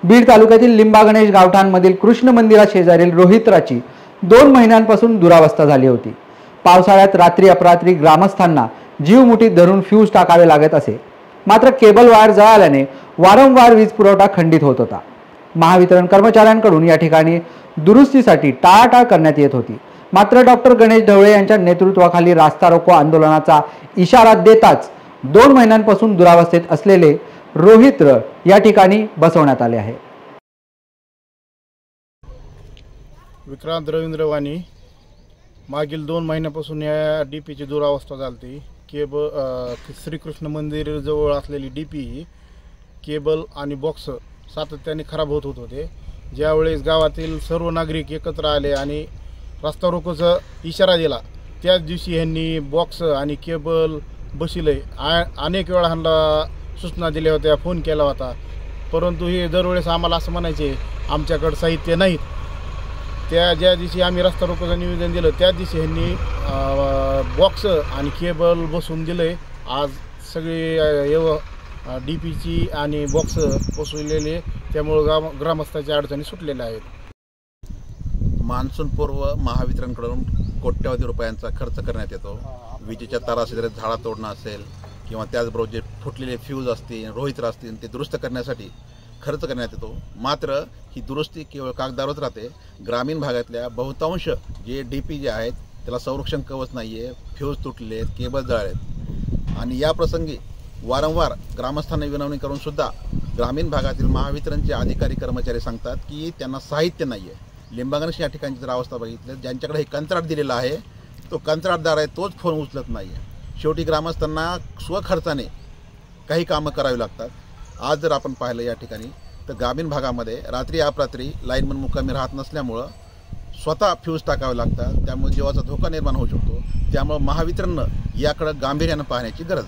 बीड तालुक्यातील लिंबा गणेश गावठाणमधील कृष्ण मंदिरा शेजारील रोहित्राची 2 महिन्यांपासून दुरावस्था झाली होती। पावसाळ्यात रात्री अपरात्री ग्रामस्थांना जीव मुठीत धरून फ्यूज टाकावे लागत असे। मात्र केबल वायर जळाल्याने वारंवार वीज पुरवठा खंडित होत होता। महावितरण कर्मचाऱ्यांकडून या ठिकाणी दुरुस्तीसाठी टाळाटाळ करण्यात येत होती। मात्र डॉक्टर गणेश ढवळे यांच्या नेतृत्वाखाली रास्ता रोको आंदोलनाचा इशारा देताच 2 महिन्यांपासून दुरावस्थेत असलेले रोहित्र या ठिकाणी बसवण्यात आले आहे। विक्रांत रवींद्र वाणी मागील 2 महिन्यापासून या डीपीची दुरावस्था झाली। श्रीकृष्ण मंदिर जवळ असलेली डीपी केबल आणि बॉक्स सातत्याने खराब होत होते। ज्यावेळेस गावातील सर्व नागरिक एकत्र आले आणि रस्ता रोकोचा इशारा दिला, त्याच दिवशी यांनी बॉक्स आणि केबल बसविले। अनेक वेळा ह्यांना सूचना दिल्या होत्या, फोन केला होता, परंतु हे दरवेळेस आम्हाला असं म्हणायचे आमच्याकडे साहित्य नाहीत। ज्या दिवशी आम्ही रस्ता रोकोचं निवेदन दिलं त्या दिवशी ह्यांनी बॉक्स आणि केबल बसवून दिले। आज सगळे डीपीची आणि बॉक्स बसवलेले, त्यामुळे ग्रामस्थांच्या अडचणी सुटलेल्या आहेत। मान्सून पूर्व महावितरणकडून कोट्यवधी रुपयांचा खर्च करण्यात येतो। विजेच्या तारा असेल, झाडा तोडणं असेल किंवा त्याचबरोबर जे फुटलेले फ्यूज असतील, रोहित्र असतील, ते दुरुस्त करण्यासाठी खर्च करण्यात येतो। मात्र ही दुरुस्ती केवळ कागदावरच राहते। ग्रामीण भागातल्या बहुतांश जे डीपी जे आहेत त्याला संरक्षण कवच नाही आहे, फ्यूज तुटले आहेत, केबल जळालेत आणि या प्रसंगी वारंवार ग्रामस्थांना विनवणी करून सुद्धा ग्रामीण भागातील महावितरणचे अधिकारी कर्मचारी सांगतात की त्यांना साहित्य नाही आहे। लिंबा गणेश या ठिकाणी जर अवस्था बघितली, ज्यांच्याकडे हे कंत्राट दिलेला आहे तो कंत्राटदार आहे, तोच फोन उचलत नाही आहे। शेवटी ग्रामस्थांना स्वखर्चाने काही कामं करावी लागतात। आज जर आपण पाहिलं या ठिकाणी तर ग्रामीण भागामध्ये रात्री अपरात्री लाईनमन मुक्कामी राहत नसल्यामुळं स्वतः फ्यूज टाकावे लागतात, त्यामुळे जीवाचा धोका निर्माण होऊ शकतो। त्यामुळे महावितरणनं याकडे गांभीर्यानं पाहण्याची गरज आहे।